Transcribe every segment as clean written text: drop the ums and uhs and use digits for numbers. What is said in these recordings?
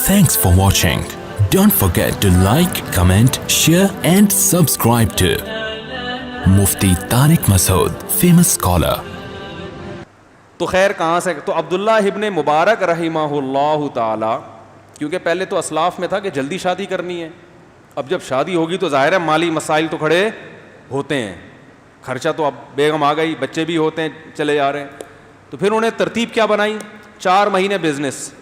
Thanks for watching. Don't forget to like, comment, share and subscribe to Mufti Tariq Masood, famous scholar. تو خیر کہاں سے تو عبداللہ ابن مبارک رحمہ اللہ تعالی، کیونکہ پہلے تو اسلاف میں تھا کہ جلدی شادی کرنی ہے، اب جب شادی ہوگی تو ظاہر ہے مالی مسائل تو کھڑے ہوتے ہیں، خرچہ تو اب بیگم آ گئی، بچے بھی ہوتے ہیں چلے جا رہے ہیں، تو پھر انہیں ترتیب کیا بنائی؟ 4 مہینے بزنس،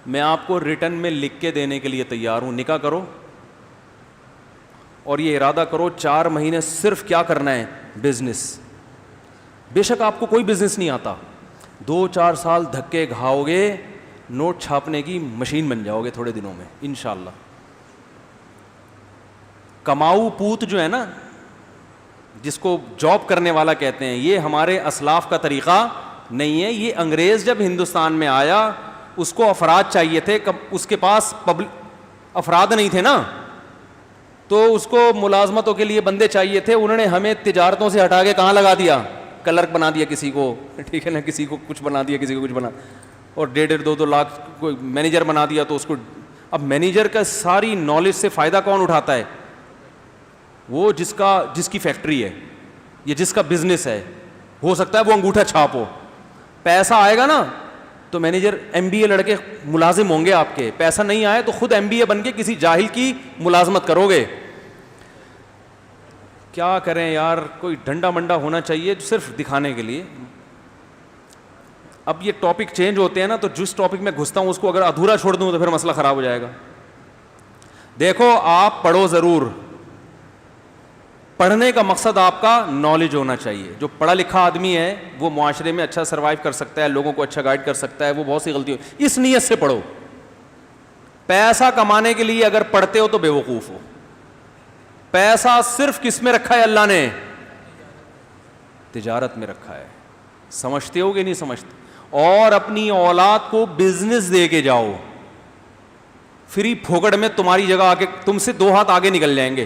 میں آپ کو ریٹن میں لکھ کے دینے کے لیے تیار ہوں، نکاح کرو اور یہ ارادہ کرو 4 مہینے صرف کیا کرنا ہے؟ بزنس۔ بے شک آپ کو کوئی بزنس نہیں آتا، 2-4 سال دھکے کھاؤ گے، نوٹ چھاپنے کی مشین بن جاؤ گے تھوڑے دنوں میں انشاءاللہ۔ کماؤ پوت جو ہے نا، جس کو جاب کرنے والا کہتے ہیں، یہ ہمارے اسلاف کا طریقہ نہیں ہے، یہ انگریز جب ہندوستان میں آیا اس کو افراد چاہیے تھے، اس کے پاس افراد نہیں تھے نا، تو اس کو ملازمتوں کے لیے بندے چاہیے تھے، انہوں نے ہمیں تجارتوں سے ہٹا کے کہاں لگا دیا؟ کلرک بنا دیا کسی کو، ٹھیک ہے نا، کسی کو کچھ بنا دیا، کسی کو کچھ بنا، اور 1.5-2 لاکھ کوئی مینیجر بنا دیا، تو اس کو اب مینیجر کا ساری نالج سے فائدہ کون اٹھاتا ہے؟ وہ جس کی فیکٹری ہے یا جس کا بزنس ہے، ہو سکتا ہے وہ انگوٹھا چھاپ ہو، پیسہ آئے گا نا تو مینیجر MBA لڑکے ملازم ہوں گے آپ کے، پیسہ نہیں آئے تو خود MBA بن کے کسی جاہل کی ملازمت کرو گے۔ کیا کریں یار، کوئی ڈنڈا منڈا ہونا چاہیے صرف دکھانے کے لیے۔ اب یہ ٹاپک چینج ہوتے ہیں نا، تو جس ٹاپک میں گھستا ہوں اس کو اگر ادھورا چھوڑ دوں تو پھر مسئلہ خراب ہو جائے گا۔ دیکھو آپ پڑھو ضرور، پڑھنے کا مقصد آپ کا نالج ہونا چاہیے۔ جو پڑھا لکھا آدمی ہے وہ معاشرے میں اچھا سروائیو کر سکتا ہے، لوگوں کو اچھا گائیڈ کر سکتا ہے، وہ بہت سی غلطیوں اس نیت سے پڑھو۔ پیسہ کمانے کے لیے اگر پڑھتے ہو تو بے وقوف ہو۔ پیسہ صرف کس میں رکھا ہے اللہ نے؟ تجارت میں رکھا ہے، سمجھتے ہو کہ نہیں سمجھتے؟ اور اپنی اولاد کو بزنس دے کے جاؤ، فری پھوکٹ میں تمہاری جگہ آ کے تم سے 2 ہاتھ آگے نکل جائیں گے۔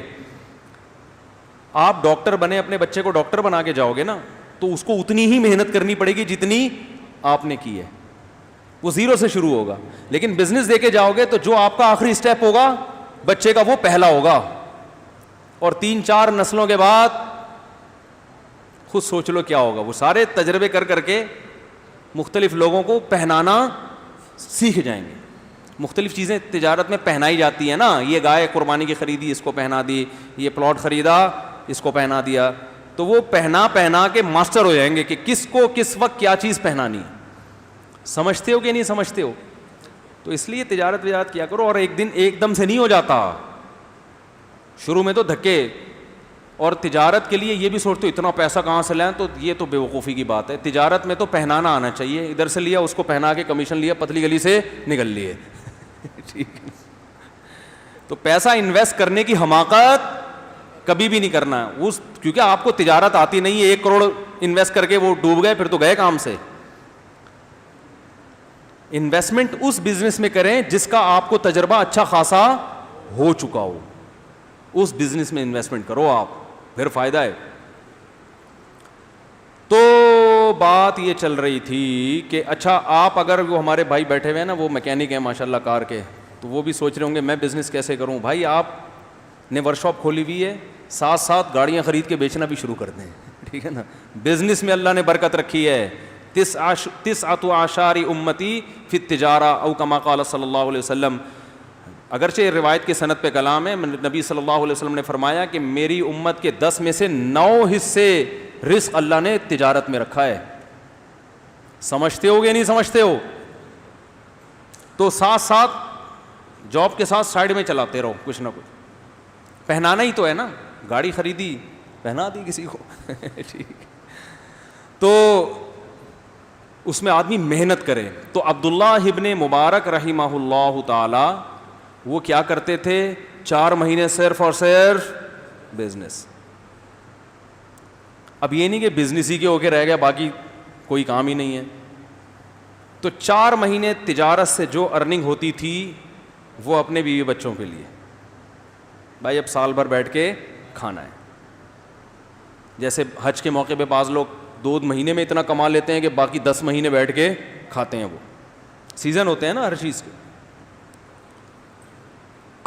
آپ ڈاکٹر بنے، اپنے بچے کو ڈاکٹر بنا کے جاؤ گے نا تو اس کو اتنی ہی محنت کرنی پڑے گی جتنی آپ نے کی ہے، وہ 0 سے شروع ہوگا۔ لیکن بزنس دے کے جاؤ گے تو جو آپ کا آخری سٹیپ ہوگا بچے کا وہ پہلا ہوگا، اور 3-4 نسلوں کے بعد خود سوچ لو کیا ہوگا۔ وہ سارے تجربے کر کر کے مختلف لوگوں کو پہنانا سیکھ جائیں گے۔ مختلف چیزیں تجارت میں پہنائی جاتی ہیں نا، یہ گائے قربانی کی خریدی، اس کو پہنا دی، یہ پلاٹ خریدا، اس کو پہنا دیا، تو وہ پہنا کے ماسٹر ہو جائیں گے کہ کس کو کس وقت کیا چیز پہنانی ہے۔ سمجھتے ہو کہ نہیں سمجھتے ہو؟ تو اس لیے تجارت کیا کرو، اور ایک دم سے نہیں ہو جاتا، شروع میں تو دھکے۔ اور تجارت کے لیے یہ بھی سوچتے ہو اتنا پیسہ کہاں سے لائیں، تو یہ تو بے وقوفی کی بات ہے۔ تجارت میں تو پہنانا آنا چاہیے، ادھر سے لیا اس کو پہنا کے کمیشن لیا، پتلی گلی سے نکل لیے، ٹھیک ہے۔ تو پیسہ انویسٹ کرنے کی حماقت کبھی بھی نہیں کرنا کیونکہ آپ کو تجارت آتی نہیں ہے، 1 کروڑ انویسٹ کر کے وہ ڈوب گئے، پھر تو گئے کام سے۔ انویسٹمنٹ اس بزنس میں کریں جس کا آپ کو تجربہ اچھا خاصا ہو چکا ہو، اس بزنس میں انویسٹمنٹ کرو آپ، پھر فائدہ ہے۔ تو بات یہ چل رہی تھی کہ اچھا آپ اگر وہ ہمارے بھائی بیٹھے ہوئے ہیں نا، وہ میکینک ہیں ماشاءاللہ کار کے، تو وہ بھی سوچ رہے ہوں گے میں بزنس کیسے کروں۔ بھائی آپ نے ورک شاپ کھولی ہوئی ہے، ساتھ گاڑیاں خرید کے بیچنا بھی شروع کر دیں، ٹھیک ہے نا۔ بزنس میں اللہ نے برکت رکھی ہے۔ 9 اعشار امتی فی التجارہ او کما قال صلی اللہ علیہ وسلم۔ اگرچہ روایت کی سند پہ کلام ہے، نبی صلی اللہ علیہ وسلم نے فرمایا کہ میری امت کے 10 میں سے 9 حصے رزق اللہ نے تجارت میں رکھا ہے۔ سمجھتے ہو کہ نہیں سمجھتے ہو؟ تو ساتھ جاب کے ساتھ سائڈ میں چلاتے رہو کچھ نہ کچھ۔ پہنانا ہی تو ہے نا، گاڑی خریدی پہنا دی کسی کو، ٹھیک۔ تو اس میں آدمی محنت کرے۔ تو عبداللہ ابن مبارک رحمہ اللہ تعالی وہ کیا کرتے تھے؟ 4 مہینے صرف اور صرف بزنس۔ اب یہ نہیں کہ بزنس ہی کے ہو کے رہ گیا باقی کوئی کام ہی نہیں ہے۔ تو 4 مہینے تجارت سے جو ارننگ ہوتی تھی وہ اپنے بیوی بچوں کے لیے، بھائی اب سال بھر بیٹھ کے کھانا ہے۔ جیسے حج کے موقع پہ بعض لوگ 2 مہینے میں اتنا کما لیتے ہیں کہ باقی 10 مہینے بیٹھ کے کھاتے ہیں، وہ سیزن ہوتے ہیں نا ہر چیز کے۔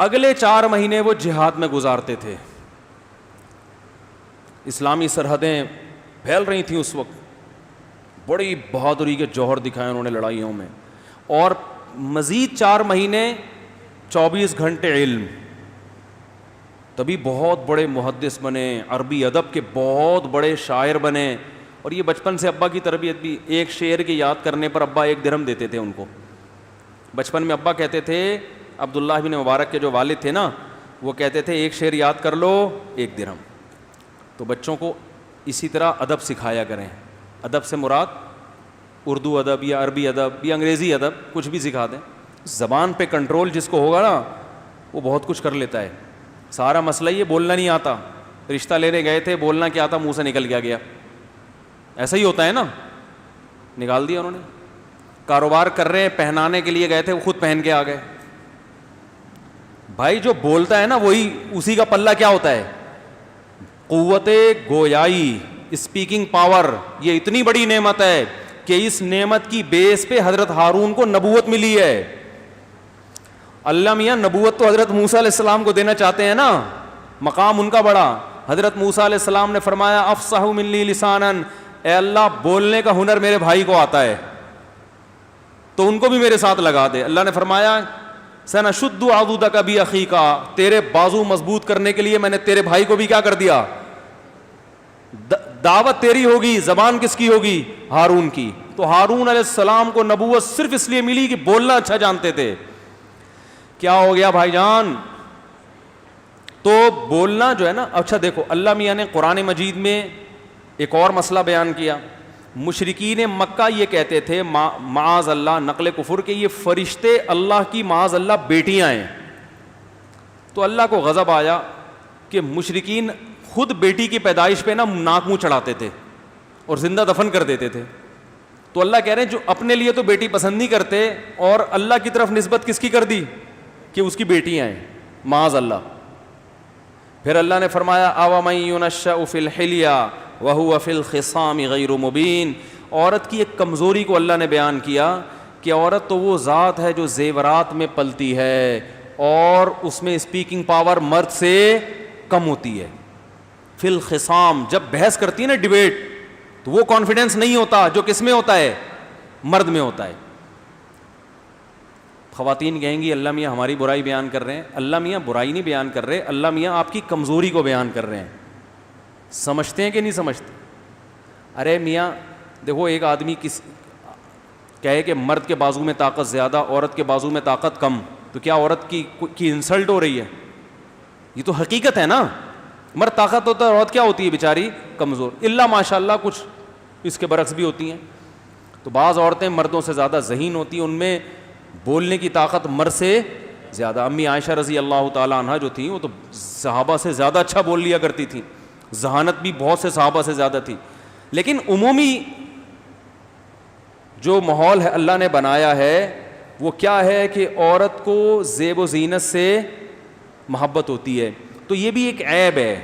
اگلے 4 مہینے وہ جہاد میں گزارتے تھے. اسلامی سرحدیں پھیل رہی تھیں اس وقت, بڑی بہادری کے جوہر دکھائے انہوں نے لڑائیوں میں, اور مزید 4 مہینے 24 گھنٹے علم. تبھی بہت بڑے محدث بنے, عربی ادب کے بہت بڑے شاعر بنے. اور یہ بچپن سے ابا کی تربیت بھی, ایک شعر کی یاد کرنے پر ابا 1 درہم دیتے تھے ان کو. بچپن میں ابا کہتے تھے, عبداللہ بن مبارک کے جو والد تھے نا, وہ کہتے تھے ایک شعر یاد کر لو 1 درہم. تو بچوں کو اسی طرح ادب سکھایا کریں. ادب سے مراد اردو ادب یا عربی ادب یا انگریزی ادب, کچھ بھی سکھا دیں. زبان پہ کنٹرول جس کو ہوگا نا وہ بہت کچھ کر لیتا ہے. سارا مسئلہ یہ بولنا نہیں آتا. رشتہ لینے گئے تھے, بولنا کیا آتا, منہ سے نکل گیا. ایسا ہی ہوتا ہے نا, نکال دیا انہوں نے. کاروبار کر رہے ہیں, پہنانے کے لیے گئے تھے, وہ خود پہن کے آ گئے. بھائی جو بولتا ہے نا وہی, اسی کا پلہ کیا ہوتا ہے, قوت گویائی, اسپیکنگ پاور. یہ اتنی بڑی نعمت ہے کہ اس نعمت کی بیس پہ حضرت ہارون کو نبوت ملی ہے. اللہ میاں نبوت تو حضرت موسیٰ علیہ السلام کو دینا چاہتے ہیں نا, مقام ان کا بڑا. حضرت موسیٰ علیہ السلام نے فرمایا افصح منی لسانا, اے اللہ بولنے کا ہنر میرے بھائی کو آتا ہے تو ان کو بھی میرے ساتھ لگا دے. اللہ نے فرمایا سنشد عضدک باخیک, تیرے بازو مضبوط کرنے کے لیے میں نے تیرے بھائی کو بھی کیا کر دیا, دعوت تیری ہوگی. زبان کس کی ہوگی, ہارون کی. تو ہارون علیہ السلام کو نبوت صرف اس لیے ملی کہ بولنا اچھا جانتے تھے. کیا ہو گیا بھائی جان, تو بولنا جو ہے نا. اچھا دیکھو, اللہ میاں نے قرآن مجید میں ایک اور مسئلہ بیان کیا. مشرکین مکہ یہ کہتے تھے معاذ اللہ, نقل کفر, کے یہ فرشتے اللہ کی معاذ اللہ بیٹیاں ہیں. تو اللہ کو غضب آیا کہ مشرکین خود بیٹی کی پیدائش پہ نا ناک منہ چڑھاتے تھے اور زندہ دفن کر دیتے تھے. تو اللہ کہہ رہے ہیں جو اپنے لیے تو بیٹی پسند نہیں کرتے, اور اللہ کی طرف نسبت کس کی کر دی کہ اس کی بیٹیاں ہیں, معاذ اللہ. پھر اللہ نے فرمایا اومن ينشأ فی الحلیہ وهو فی الخصام غیر مبین. عورت کی ایک کمزوری کو اللہ نے بیان کیا کہ عورت تو وہ ذات ہے جو زیورات میں پلتی ہے اور اس میں اسپیکنگ پاور مرد سے کم ہوتی ہے. فی الخصام, جب بحث کرتی ہے نا, ڈیبیٹ, تو وہ کانفیڈنس نہیں ہوتا جو کس میں ہوتا ہے, مرد میں ہوتا ہے. خواتین کہیں گی اللہ میاں ہماری برائی بیان کر رہے ہیں. اللہ میاں برائی نہیں بیان کر رہے, اللہ میاں آپ کی کمزوری کو بیان کر رہے ہیں. سمجھتے ہیں کہ نہیں سمجھتے؟ ارے میاں دیکھو, ایک آدمی کہے کہ مرد کے بازو میں طاقت زیادہ, عورت کے بازو میں طاقت کم, تو کیا عورت کی انسلٹ ہو رہی ہے؟ یہ تو حقیقت ہے نا. مرد طاقت ہوتا ہے, عورت کیا ہوتی ہے بیچاری, کمزور. اللہ ماشاء اللہ کچھ اس کے برعکس بھی ہوتی ہیں. تو بعض عورتیں مردوں سے زیادہ ذہین ہوتی ہیں, ان میں بولنے کی طاقت مرد سے زیادہ. امی عائشہ رضی اللہ تعالیٰ عنہ جو تھیں وہ تو صحابہ سے زیادہ اچھا بول لیا کرتی تھیں, ذہانت بھی بہت سے صحابہ سے زیادہ تھی. لیکن عمومی جو ماحول ہے اللہ نے بنایا ہے وہ کیا ہے کہ عورت کو زیب و زینت سے محبت ہوتی ہے. تو یہ بھی ایک عیب ہے,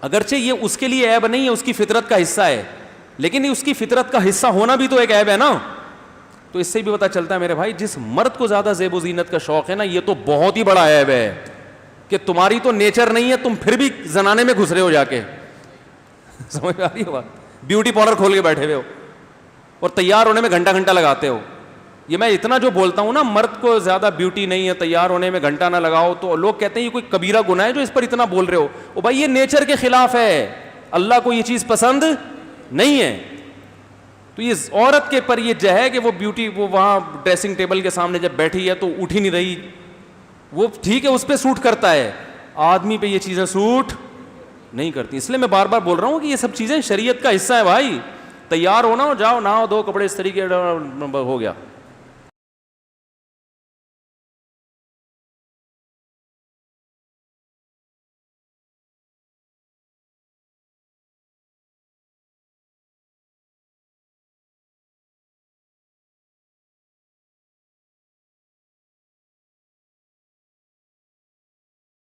اگرچہ یہ اس کے لیے عیب نہیں ہے, اس کی فطرت کا حصہ ہے, لیکن اس کی فطرت کا حصہ ہونا بھی تو ایک عیب ہے نا. تو اس سے بھی پتہ چلتا ہے میرے بھائی, جس مرد کو زیادہ زیب و زینت کا شوق ہے نا, یہ تو بہت ہی بڑا عیب ہے کہ تمہاری تو نیچر نہیں ہے, تم پھر بھی زنانے میں گھس رہے ہو جا کے. سمجھ آ رہی ہے بات؟ بیوٹی پارلر کھول کے بیٹھے ہوئے ہو اور تیار ہونے میں گھنٹہ گھنٹہ لگاتے ہو. یہ میں اتنا جو بولتا ہوں نا, مرد کو زیادہ بیوٹی نہیں ہے, تیار ہونے میں گھنٹہ نہ لگاؤ, تو لوگ کہتے ہیں یہ کوئی کبیرہ گناہ ہے جو اس پر اتنا بول رہے ہو. او بھائی یہ نیچر کے خلاف ہے, اللہ کو یہ چیز پسند نہیں ہے. تو یہ عورت کے پر یہ جو ہے کہ وہ بیوٹی, وہ وہاں ڈریسنگ ٹیبل کے سامنے جب بیٹھی ہے تو اٹھ ہی نہیں رہی, وہ ٹھیک ہے اس پہ سوٹ کرتا ہے, آدمی پہ یہ چیزیں سوٹ نہیں کرتی. اس لیے میں بار بار بول رہا ہوں کہ یہ سب چیزیں شریعت کا حصہ ہے بھائی. تیار ہونا, جاؤ نہاؤ دو, کپڑے اس طریقے ہو گیا.